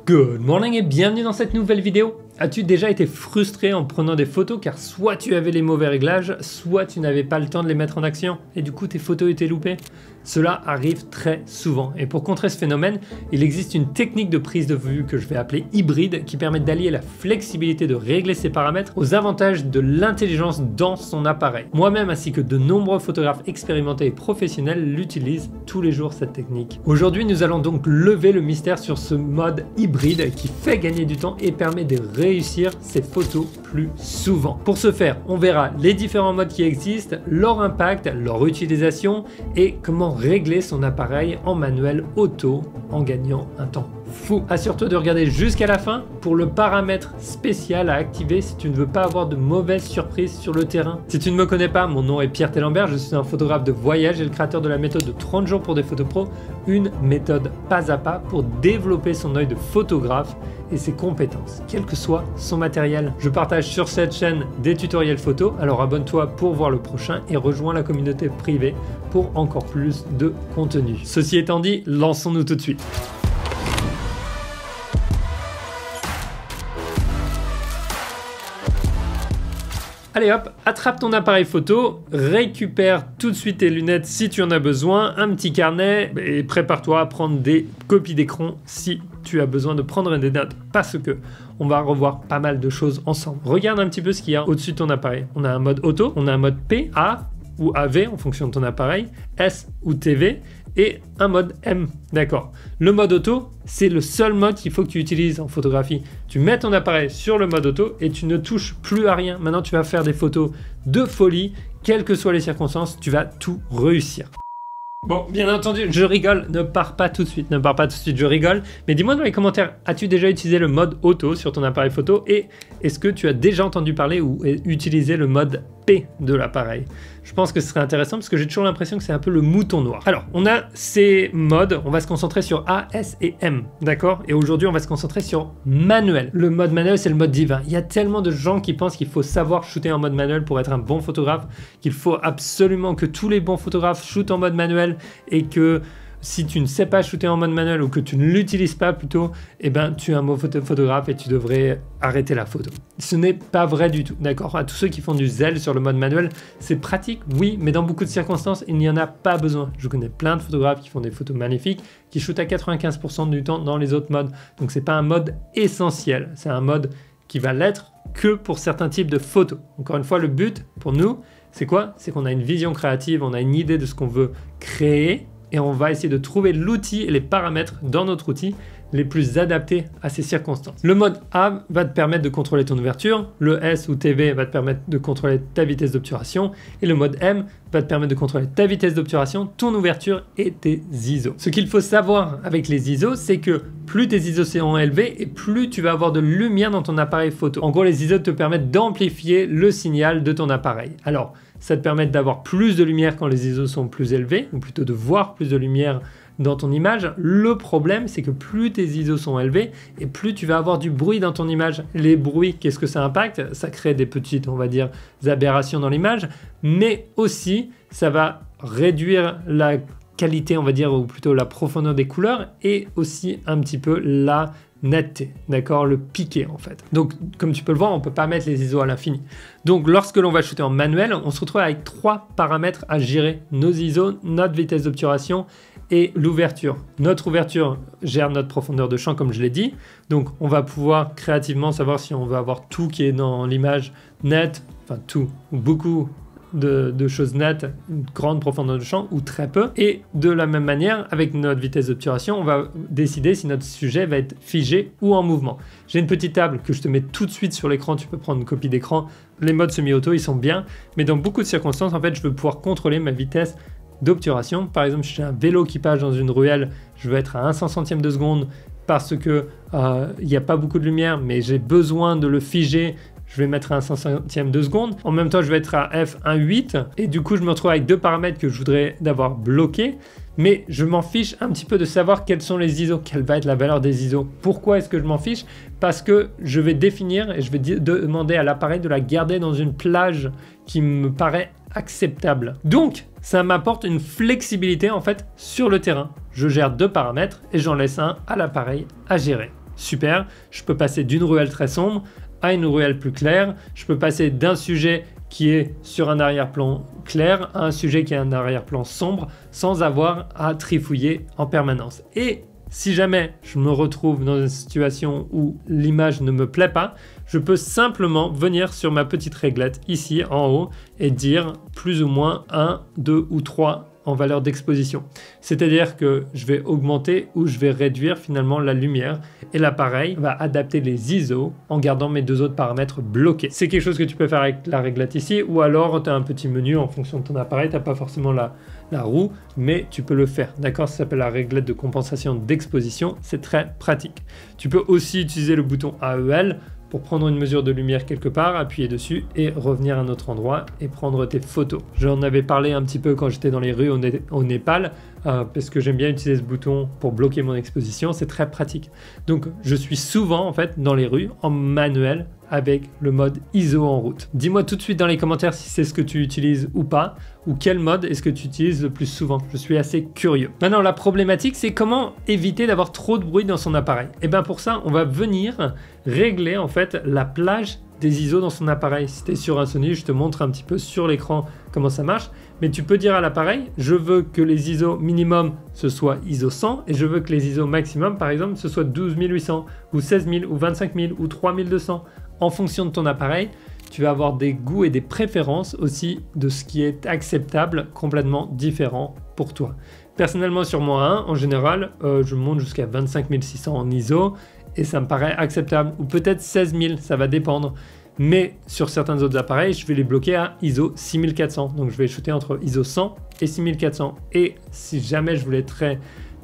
Good morning et bienvenue dans cette nouvelle vidéo. As-tu déjà été frustré en prenant des photos car soit tu avais les mauvais réglages, soit tu n'avais pas le temps de les mettre en action et du coup tes photos étaient loupées? Cela arrive très souvent et pour contrer ce phénomène, il existe une technique de prise de vue que je vais appeler hybride qui permet d'allier la flexibilité de régler ses paramètres aux avantages de l'intelligence dans son appareil. Moi-même ainsi que de nombreux photographes expérimentés et professionnels l'utilisent tous les jours cette technique. Aujourd'hui, nous allons donc lever le mystère sur ce mode hybride qui fait gagner du temps et permet de réussir ses photos plus souvent. Pour ce faire, on verra les différents modes qui existent, leur impact, leur utilisation et comment régler son appareil en manuel auto en gagnant un temps fou. Assure-toi de regarder jusqu'à la fin pour le paramètre spécial à activer si tu ne veux pas avoir de mauvaises surprises sur le terrain. Si tu ne me connais pas, mon nom est Pierre Tellenberg, je suis un photographe de voyage et le créateur de la méthode de 30 jours pour des photos pro, une méthode pas à pas pour développer son œil de photographe et ses compétences, quel que soit son matériel. Je partage sur cette chaîne des tutoriels photo, alors abonne-toi pour voir le prochain et rejoins la communauté privée pour encore plus de contenu. Ceci étant dit, lançons-nous tout de suite. Allez hop, attrape ton appareil photo, récupère tout de suite tes lunettes si tu en as besoin, un petit carnet et prépare-toi à prendre des copies d'écran si tu as besoin de prendre des notes parce que on va revoir pas mal de choses ensemble. Regarde un petit peu ce qu'il y a au-dessus de ton appareil. On a un mode auto, on a un mode P, A ou AV en fonction de ton appareil, S ou TV et un mode M, d'accord. Le mode auto, c'est le seul mode qu'il faut que tu utilises en photographie. Tu mets ton appareil sur le mode auto et tu ne touches plus à rien. Maintenant, tu vas faire des photos de folie, quelles que soient les circonstances, tu vas tout réussir. Bon, bien entendu, je rigole, ne pars pas tout de suite, je rigole. Mais dis-moi dans les commentaires, as-tu déjà utilisé le mode auto sur ton appareil photo et est-ce que tu as déjà entendu parler ou utilisé le mode P de l'appareil? Je pense que ce serait intéressant parce que j'ai toujours l'impression que c'est un peu le mouton noir. Alors, on a ces modes, on va se concentrer sur A, S et M, d'accord? Et aujourd'hui, on va se concentrer sur manuel. Le mode manuel, c'est le mode divin. Il y a tellement de gens qui pensent qu'il faut savoir shooter en mode manuel pour être un bon photographe, qu'il faut absolument que tous les bons photographes shootent en mode manuel et que si tu ne sais pas shooter en mode manuel ou que tu ne l'utilises pas plutôt, eh ben tu es un mauvais photographe et tu devrais arrêter la photo. Ce n'est pas vrai du tout, d'accord? À tous ceux qui font du zèle sur le mode manuel, c'est pratique, oui, mais dans beaucoup de circonstances, il n'y en a pas besoin. Je connais plein de photographes qui font des photos magnifiques, qui shootent à 95% du temps dans les autres modes. Donc c'est pas un mode essentiel, c'est un mode qui va l'être que pour certains types de photos. Encore une fois, le but pour nous, c'est quoi? C'est qu'on a une vision créative, on a une idée de ce qu'on veut créer, et on va essayer de trouver l'outil et les paramètres dans notre outil les plus adaptés à ces circonstances. Le mode A va te permettre de contrôler ton ouverture, le S ou TV va te permettre de contrôler ta vitesse d'obturation et le mode M va te permettre de contrôler ta vitesse d'obturation, ton ouverture et tes ISO. Ce qu'il faut savoir avec les ISO, c'est que plus tes ISO seront élevés et plus tu vas avoir de lumière dans ton appareil photo. En gros, les ISO te permettent d'amplifier le signal de ton appareil. Alors, ça te permet d'avoir plus de lumière quand les ISO sont plus élevés, ou plutôt de voir plus de lumière dans ton image. Le problème, c'est que plus tes ISO sont élevés et plus tu vas avoir du bruit dans ton image. Les bruits, qu'est-ce que ça impacte? Ça crée des petites, on va dire, aberrations dans l'image, mais aussi, ça va réduire la qualité, on va dire, ou plutôt la profondeur des couleurs et aussi un petit peu la netteté, d'accord, le piqué en fait. Donc comme tu peux le voir, on peut pas mettre les ISO à l'infini. Donc lorsque l'on va shooter en manuel, on se retrouve avec 3 paramètres à gérer: nos ISO, notre vitesse d'obturation et l'ouverture. Notre ouverture gère notre profondeur de champ comme je l'ai dit. Donc on va pouvoir créativement savoir si on veut avoir tout qui est dans l'image net, enfin tout, ou beaucoup de choses nettes, une grande profondeur de champ ou très peu. Et de la même manière, avec notre vitesse d'obturation, on va décider si notre sujet va être figé ou en mouvement. J'ai une petite table que je te mets tout de suite sur l'écran, tu peux prendre une copie d'écran. Les modes semi-auto, ils sont bien, mais dans beaucoup de circonstances, en fait, je veux pouvoir contrôler ma vitesse d'obturation. Par exemple, si j'ai un vélo qui passe dans une ruelle, je veux être à 1 centième de seconde parce que il n'y a pas beaucoup de lumière, mais j'ai besoin de le figer. Je vais mettre à 1 centième de seconde. En même temps, je vais être à f1.8 et du coup, je me retrouve avec 2 paramètres que je voudrais d'avoir bloqués. Mais je m'en fiche un petit peu de savoir quels sont les ISO, quelle va être la valeur des ISO. Pourquoi est-ce que je m'en fiche? Parce que je vais définir et je vais demander à l'appareil de la garder dans une plage qui me paraît acceptable. Donc, ça m'apporte une flexibilité en fait sur le terrain. Je gère 2 paramètres et j'en laisse un à l'appareil à gérer. super. Je peux passer d'une ruelle très sombre à une ruelle plus claire. Je peux passer d'un sujet qui est sur un arrière-plan clair à un sujet qui a un arrière-plan sombre sans avoir à trifouiller en permanence. Et si jamais je me retrouve dans une situation où l'image ne me plaît pas, je peux simplement venir sur ma petite réglette ici en haut et dire plus ou moins 1, 2 ou 3 en valeur d'exposition. C'est-à-dire que je vais augmenter ou je vais réduire finalement la lumière et l'appareil va adapter les ISO en gardant mes deux autres paramètres bloqués. C'est quelque chose que tu peux faire avec la réglette ici ou alors tu as un petit menu en fonction de ton appareil, tu n'as pas forcément la roue, mais tu peux le faire. D'accord, ça s'appelle la réglette de compensation d'exposition, c'est très pratique. Tu peux aussi utiliser le bouton AEL pour prendre une mesure de lumière quelque part, appuyer dessus et revenir à un autre endroit et prendre tes photos. J'en avais parlé un petit peu quand j'étais dans les rues au Népal, parce que j'aime bien utiliser ce bouton pour bloquer mon exposition, c'est très pratique. Donc je suis souvent en fait dans les rues en manuel avec le mode ISO en route. Dis-moi tout de suite dans les commentaires si c'est ce que tu utilises ou pas, ou quel mode est-ce que tu utilises le plus souvent. Je suis assez curieux. Maintenant, la problématique, c'est comment éviter d'avoir trop de bruit dans son appareil. Et bien pour ça, on va venir régler en fait la plage des ISO dans son appareil. Si tu es sur un Sony, je te montre un petit peu sur l'écran comment ça marche. Mais tu peux dire à l'appareil, je veux que les ISO minimum ce soit ISO 100 et je veux que les ISO maximum, par exemple, ce soit 12800 ou 16000 ou 25000 ou 3200. En fonction de ton appareil, tu vas avoir des goûts et des préférences aussi de ce qui est acceptable, complètement différent pour toi. Personnellement, sur mon A1, en général, je monte jusqu'à 25600 en ISO et ça me paraît acceptable. Ou peut-être 16000, ça va dépendre. Mais sur certains autres appareils, je vais les bloquer à ISO 6400. Donc je vais shooter entre ISO 100 et 6400. Et si jamais je voulais être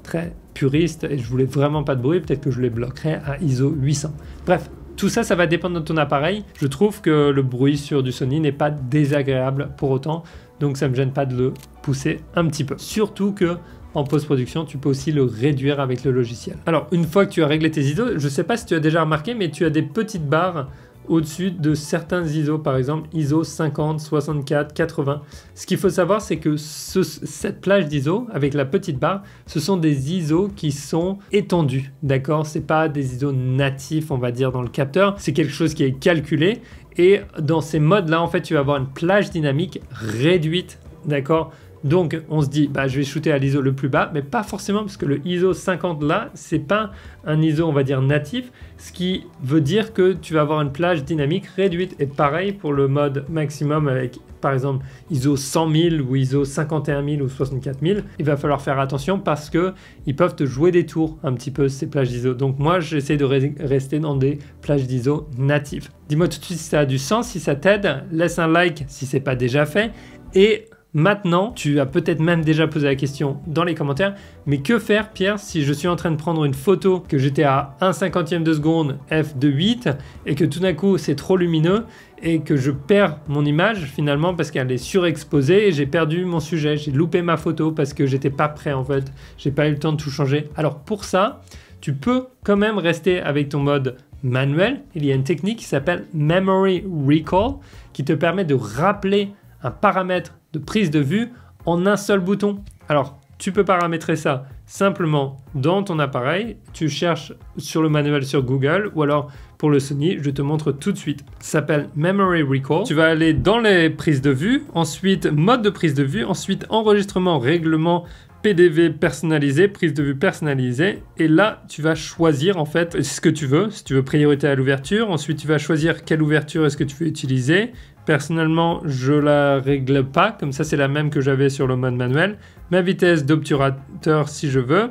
très puriste et je voulais vraiment pas de bruit, peut-être que je les bloquerais à ISO 800. Bref. Tout ça, ça va dépendre de ton appareil. Je trouve que le bruit sur du Sony n'est pas désagréable pour autant, donc ça ne me gêne pas de le pousser un petit peu. Surtout que en post-production, tu peux aussi le réduire avec le logiciel. Alors, une fois que tu as réglé tes ISO, je ne sais pas si tu as déjà remarqué, mais tu as des petites barres au-dessus de certains ISO, par exemple ISO 50, 64, 80. Ce qu'il faut savoir, c'est que cette plage d'ISO, avec la petite barre, ce sont des ISO qui sont étendus, d'accord? C'est pas des ISO natifs, on va dire, dans le capteur, c'est quelque chose qui est calculé, et dans ces modes-là, en fait, tu vas avoir une plage dynamique réduite, d'accord? Donc, on se dit, bah, je vais shooter à l'ISO le plus bas, mais pas forcément, parce que le ISO 50 là, c'est pas un ISO, on va dire, natif, ce qui veut dire que tu vas avoir une plage dynamique réduite. Et pareil pour le mode maximum avec, par exemple, ISO 100 000 ou ISO 51 000 ou 64 000, il va falloir faire attention parce que ils peuvent te jouer des tours un petit peu, ces plages d'ISO. Donc moi, j'essaie de rester dans des plages d'ISO natives. Dis-moi tout de suite si ça a du sens, si ça t'aide, laisse un like si c'est pas déjà fait, et maintenant, tu as peut-être même déjà posé la question dans les commentaires, mais que faire, Pierre, si je suis en train de prendre une photo que j'étais à 1/50 de seconde f de 8 et que tout d'un coup c'est trop lumineux et que je perds mon image finalement parce qu'elle est surexposée et j'ai perdu mon sujet, j'ai loupé ma photo parce que j'étais pas prêt en fait, j'ai pas eu le temps de tout changer. Alors pour ça, tu peux quand même rester avec ton mode manuel. Il y a une technique qui s'appelle Memory Recall qui te permet de rappeler un paramètre de prise de vue en un seul bouton. Alors, tu peux paramétrer ça simplement dans ton appareil. Tu cherches sur le manuel sur Google ou alors pour le Sony, je te montre tout de suite. Ça s'appelle Memory Recall. Tu vas aller dans les prises de vue, ensuite mode de prise de vue, ensuite enregistrement, règlement, PDV personnalisé, prise de vue personnalisée. Et là, tu vas choisir en fait ce que tu veux. Si tu veux priorité à l'ouverture, ensuite tu vas choisir quelle ouverture est-ce que tu veux utiliser. Personnellement, je la règle pas, comme ça c'est la même que j'avais sur le mode manuel. Ma vitesse d'obturateur si je veux.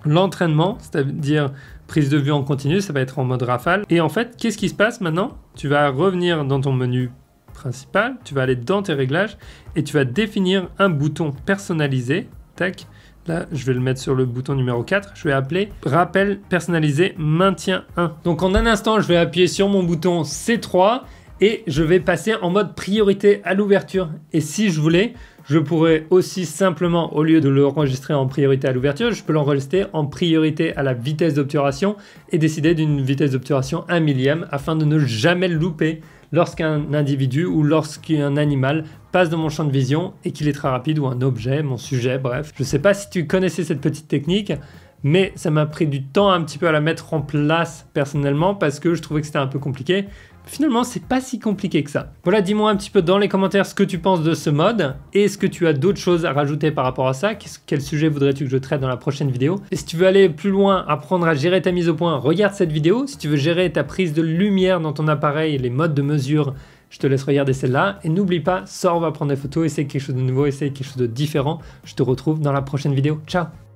L'entraînement, c'est-à-dire prise de vue en continu, ça va être en mode rafale. Et en fait, qu'est-ce qui se passe maintenant? Tu vas revenir dans ton menu principal, tu vas aller dans tes réglages et tu vas définir un bouton personnalisé. Tac. Là, je vais le mettre sur le bouton numéro 4. Je vais appeler rappel personnalisé maintien 1. Donc en un instant, je vais appuyer sur mon bouton C3 et je vais passer en mode priorité à l'ouverture. Et si je voulais, je pourrais aussi simplement, au lieu de l'enregistrer en priorité à l'ouverture, je peux l'enregistrer en priorité à la vitesse d'obturation et décider d'une vitesse d'obturation 1 millième afin de ne jamais le louper lorsqu'un individu ou lorsqu'un animal passe dans mon champ de vision et qu'il est très rapide ou un objet, mon sujet, bref. Je ne sais pas si tu connaissais cette petite technique, mais ça m'a pris du temps un petit peu à la mettre en place personnellement parce que je trouvais que c'était un peu compliqué. Finalement, c'est pas si compliqué que ça. Voilà, dis-moi un petit peu dans les commentaires ce que tu penses de ce mode. Et est-ce que tu as d'autres choses à rajouter par rapport à ça? Quel sujet voudrais-tu que je traite dans la prochaine vidéo? Et si tu veux aller plus loin, apprendre à gérer ta mise au point, regarde cette vidéo. Si tu veux gérer ta prise de lumière dans ton appareil, les modes de mesure, je te laisse regarder celle-là. Et n'oublie pas, sors, on va prendre des photos, essaye quelque chose de nouveau, essaye quelque chose de différent. Je te retrouve dans la prochaine vidéo. Ciao!